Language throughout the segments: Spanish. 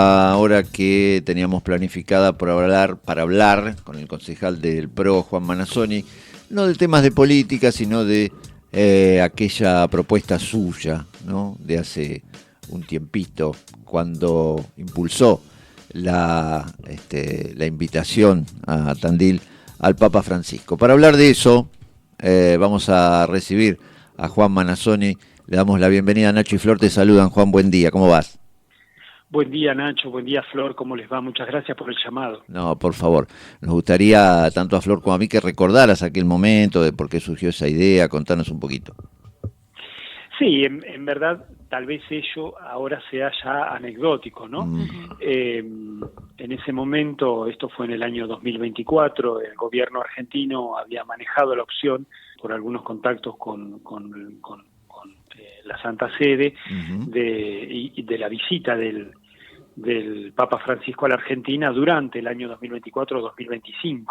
Ahora que teníamos planificada para hablar con el concejal del PRO, Juan Manassoni, no de temas de política, sino de aquella propuesta suya, ¿no? De hace un tiempito, cuando impulsó la invitación a Tandil al Papa Francisco. Para hablar de eso, vamos a recibir a Juan Manassoni. Le damos la bienvenida. Nacho y Flor te saludan. Juan, buen día, ¿cómo vas? Buen día, Nacho, buen día, Flor, ¿cómo les va? Muchas gracias por el llamado. No, por favor, nos gustaría tanto a Flor como a mí que recordaras aquel momento de por qué surgió esa idea, contanos un poquito. Sí, en verdad, tal vez ello ahora sea ya anecdótico, ¿no? En ese momento, esto fue en el año 2024, el gobierno argentino había manejado la opción, por algunos contactos con la Santa Sede, de la visita del Papa Francisco a la Argentina durante el año 2024-2025.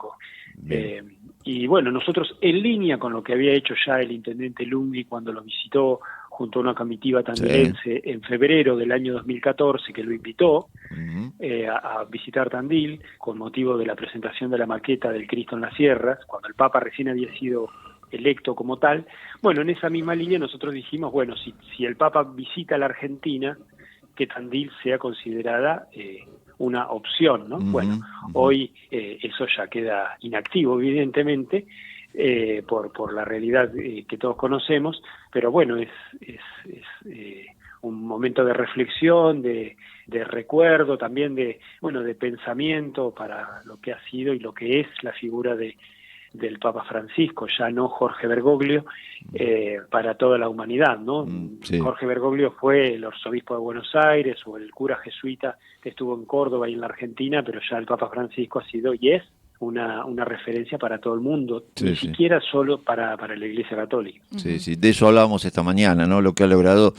Y bueno, nosotros en línea con lo que había hecho ya el intendente Lunghi cuando lo visitó junto a una comitiva tandilense en febrero del año 2014, que lo invitó a visitar Tandil con motivo de la presentación de la maqueta del Cristo en las Sierras, cuando el Papa recién había sido electo como tal. Bueno, en esa misma línea nosotros dijimos, bueno, si el Papa visita la Argentina, que Tandil sea considerada una opción, ¿no? Bueno, hoy eso ya queda inactivo, evidentemente, por la realidad que todos conocemos, pero bueno, es un momento de reflexión, de recuerdo, también de pensamiento para lo que ha sido y lo que es la figura del Papa Francisco, ya no Jorge Bergoglio, para toda la humanidad, ¿no? Sí. Jorge Bergoglio fue el arzobispo de Buenos Aires o el cura jesuita que estuvo en Córdoba y en la Argentina, pero ya el Papa Francisco ha sido y es una referencia para todo el mundo, ni siquiera solo para la Iglesia Católica. Sí, sí, de eso hablábamos esta mañana, ¿no? Lo que ha logrado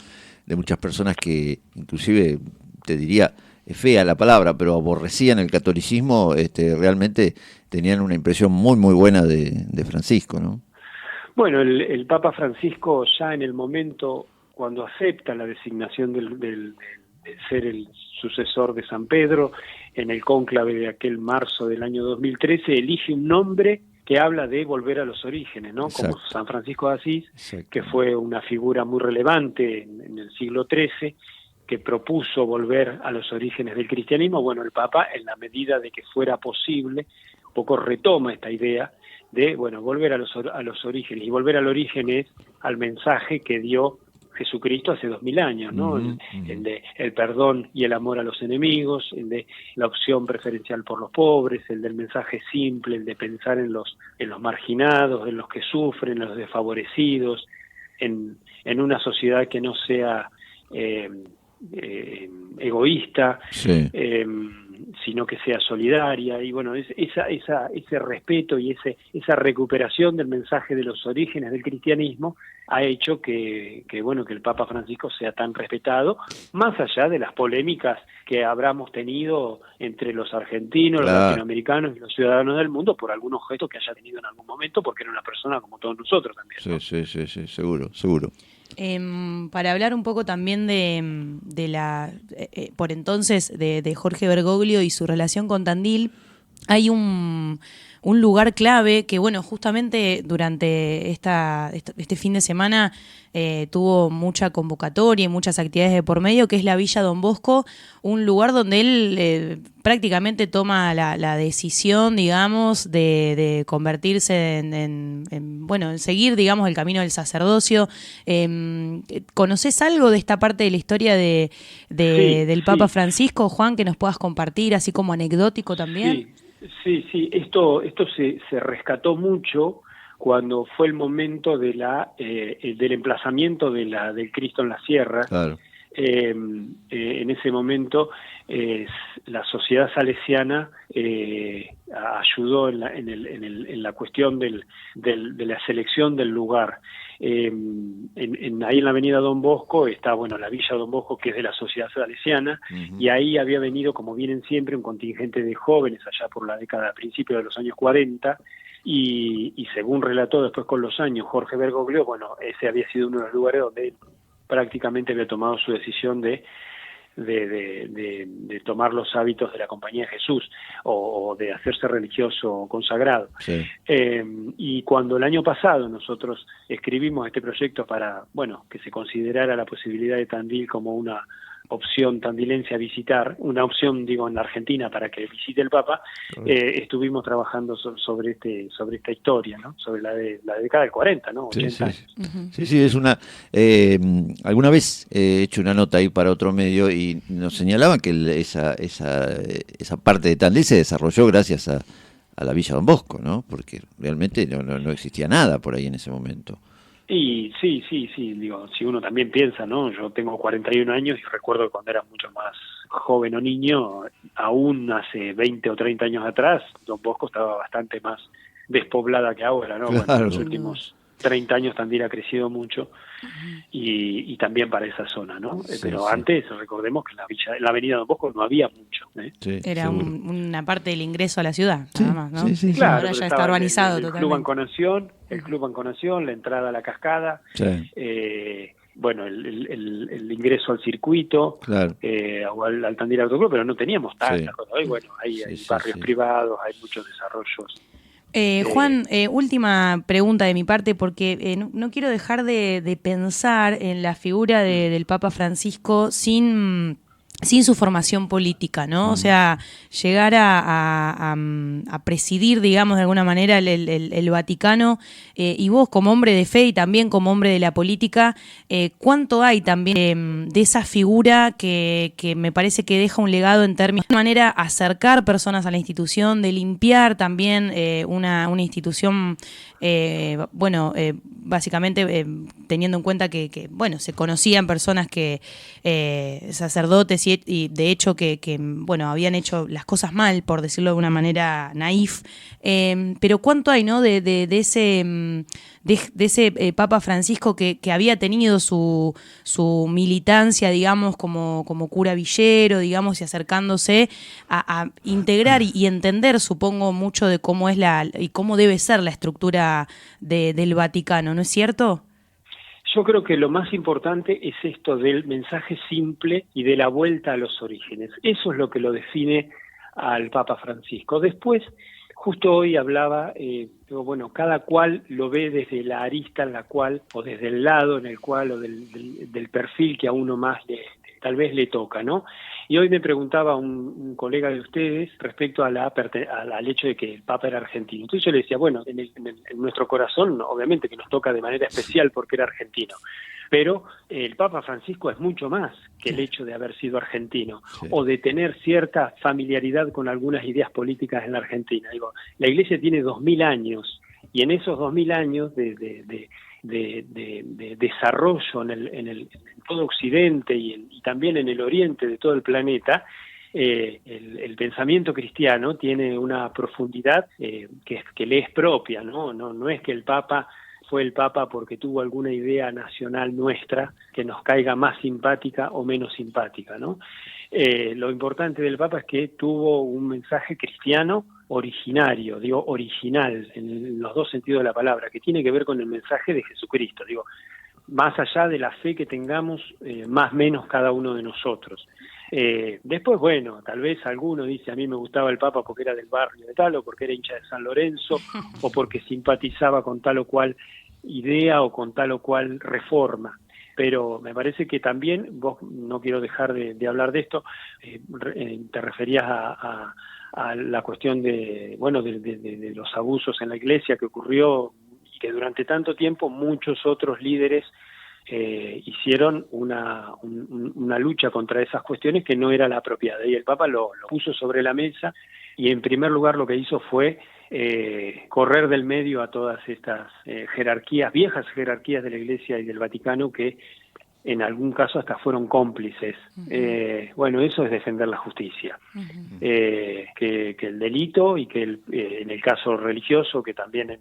de muchas personas que, inclusive, te diría, es fea la palabra, pero aborrecían el catolicismo, realmente tenían una impresión muy, muy buena de Francisco, ¿no? Bueno, el Papa Francisco ya en el momento, cuando acepta la designación de ser el sucesor de San Pedro, en el cónclave de aquel marzo del año 2013, elige un nombre que habla de volver a los orígenes, ¿no? Exacto. Como San Francisco de Asís, exacto, que fue una figura muy relevante en el siglo XIII, que propuso volver a los orígenes del cristianismo. Bueno, el Papa, en la medida de que fuera posible, un poco retoma esta idea de, bueno, volver a los orígenes. Y volver al origen es al mensaje que dio Jesucristo hace 2000 años, ¿no? El de el perdón y el amor a los enemigos, el de la opción preferencial por los pobres, el del mensaje simple, el de pensar en los marginados, en los que sufren, en los desfavorecidos, en una sociedad que no sea egoísta, sí, sino que sea solidaria. Y bueno, ese respeto y esa recuperación del mensaje de los orígenes del cristianismo ha hecho que el Papa Francisco sea tan respetado, más allá de las polémicas que habramos tenido entre los argentinos, claro, los latinoamericanos y los ciudadanos del mundo por algunos gestos que haya tenido en algún momento, porque era una persona como todos nosotros también, ¿no? Sí, seguro. Para hablar un poco también de la por entonces de Jorge Bergoglio y su relación con Tandil, hay un lugar clave que, bueno, justamente durante este fin de semana tuvo mucha convocatoria y muchas actividades de por medio, que es la Villa Don Bosco, un lugar donde él prácticamente toma la decisión, digamos, de convertirse en seguir, digamos, el camino del sacerdocio. ¿Conoces algo de esta parte de la historia del Papa Francisco, Juan, que nos puedas compartir, así como anecdótico también? Sí, esto se rescató mucho cuando fue el momento del emplazamiento del Cristo en las Sierras. Claro. En ese momento la sociedad salesiana ayudó en la cuestión de la selección del lugar. Ahí en la avenida Don Bosco está, la Villa Don Bosco, que es de la sociedad salesiana, y ahí había venido, como vienen siempre, un contingente de jóvenes allá por la década, a principios de los años 40, y según relató después con los años Jorge Bergoglio, ese había sido uno de los lugares donde él prácticamente había tomado su decisión de de tomar los hábitos de la Compañía de Jesús o de hacerse religioso consagrado. Sí. Y cuando el año pasado nosotros escribimos este proyecto para, bueno, que se considerara la posibilidad de Tandil como una opción tandilense a visitar, una opción, digo, en la Argentina para que visite el Papa, estuvimos trabajando sobre esta historia, ¿no? Sobre la década del 40, ¿no? 80 años. Sí, es una... alguna vez he hecho una nota ahí para otro medio y nos señalaban que esa parte de Tandil se desarrolló gracias a la Villa Don Bosco, ¿no? Porque realmente no existía nada por ahí en ese momento. Y sí, digo, si uno también piensa, ¿no? Yo tengo 41 años y recuerdo que cuando era mucho más joven o niño, aún hace 20 o 30 años atrás, Don Bosco estaba bastante más despoblada que ahora, ¿no? Claro. Bueno, en los últimos 30 años también ha crecido mucho y también para esa zona, ¿no? Sí, pero sí. Antes recordemos que en la avenida Don Bosco no había mucho, ¿eh? Sí, Era una parte del ingreso a la ciudad, Sí, nada más, ¿no? sí. Claro, Ahora ya estaba está urbanizado el totalmente. Club Banconación, la entrada a la cascada, Sí. Bueno, el ingreso al circuito, Claro. o al Tandil Autoclub, pero no teníamos tantas Sí. cosas. Hoy, bueno, hay Sí, barrios sí. privados, hay muchos desarrollos. Juan, última pregunta de mi parte, porque no quiero dejar de pensar en la figura del Papa Francisco sin su formación política, ¿no? O sea, llegar a presidir, digamos, de alguna manera el Vaticano, y vos como hombre de fe y también como hombre de la política, ¿cuánto hay también de esa figura que me parece que deja un legado en términos de manera acercar personas a la institución, de limpiar también una institución, básicamente teniendo en cuenta que se conocían personas que sacerdotes y de hecho que habían hecho las cosas mal, por decirlo de una manera naif, pero cuánto hay, ¿no? de ese Papa Francisco que había tenido su militancia, digamos, como cura villero, digamos, y acercándose a integrar y entender, supongo, mucho de cómo es y cómo debe ser la estructura del Vaticano, ¿no es cierto? Yo creo que lo más importante es esto del mensaje simple y de la vuelta a los orígenes. Eso es lo que lo define al Papa Francisco. Después, justo hoy hablaba, cada cual lo ve desde la arista en la cual, o desde el lado en el cual, o del perfil que a uno más tal vez le toca, ¿no? Y hoy me preguntaba un colega de ustedes respecto al hecho de que el Papa era argentino. Entonces yo le decía, bueno, en nuestro corazón, obviamente que nos toca de manera especial porque era argentino, pero el Papa Francisco es mucho más que el hecho de haber sido argentino, o de tener cierta familiaridad con algunas ideas políticas en la Argentina. Digo, la Iglesia tiene 2000 años, y en esos 2000 años de desarrollo en todo Occidente y también en el Oriente de todo el planeta, el pensamiento cristiano tiene una profundidad que le es propia, ¿no? No es que el Papa fue el Papa porque tuvo alguna idea nacional nuestra que nos caiga más simpática o menos simpática, ¿no? Lo importante del Papa es que tuvo un mensaje cristiano originario, digo original, en los dos sentidos de la palabra, que tiene que ver con el mensaje de Jesucristo, digo, más allá de la fe que tengamos, más o menos cada uno de nosotros. Después, bueno, tal vez alguno dice, a mí me gustaba el Papa porque era del barrio de tal, o porque era hincha de San Lorenzo, o porque simpatizaba con tal o cual idea o con tal o cual reforma. Pero me parece que también, vos no quiero dejar de hablar de esto, te referías a la cuestión de los abusos en la Iglesia que ocurrió y que durante tanto tiempo muchos otros líderes hicieron una lucha contra esas cuestiones que no era la apropiada, y el Papa lo puso sobre la mesa, y en primer lugar lo que hizo fue correr del medio a todas estas viejas jerarquías de la Iglesia y del Vaticano que en algún caso hasta fueron cómplices. Bueno, eso es defender la justicia. Que el delito y que en el caso religioso, que también,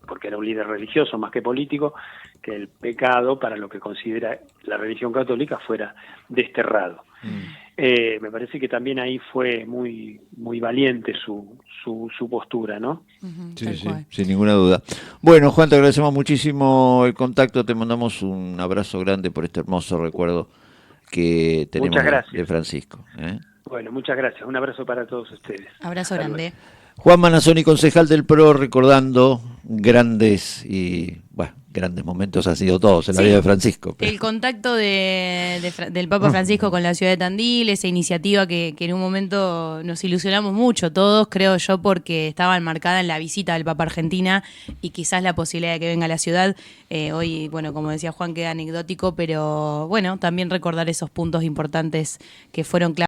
porque era un líder religioso más que político, que el pecado, para lo que considera la religión católica, fuera desterrado. Me parece que también ahí fue muy muy valiente su postura, ¿no? Sí, sin ninguna duda. Bueno, Juan, te agradecemos muchísimo el contacto, te mandamos un abrazo grande por este hermoso recuerdo que tenemos Muchas gracias. de Francisco. Bueno, muchas gracias. Un abrazo para todos ustedes. Abrazo Hasta grande. luego. Juan Manassoni, concejal del PRO, recordando grandes momentos han sido todos en la vida de Francisco. El contacto del Papa Francisco con la ciudad de Tandil, esa iniciativa que en un momento nos ilusionamos mucho todos, creo yo, porque estaba enmarcada en la visita del Papa a Argentina y quizás la posibilidad de que venga a la ciudad. Hoy, bueno, como decía Juan, queda anecdótico, pero bueno, también recordar esos puntos importantes que fueron clave.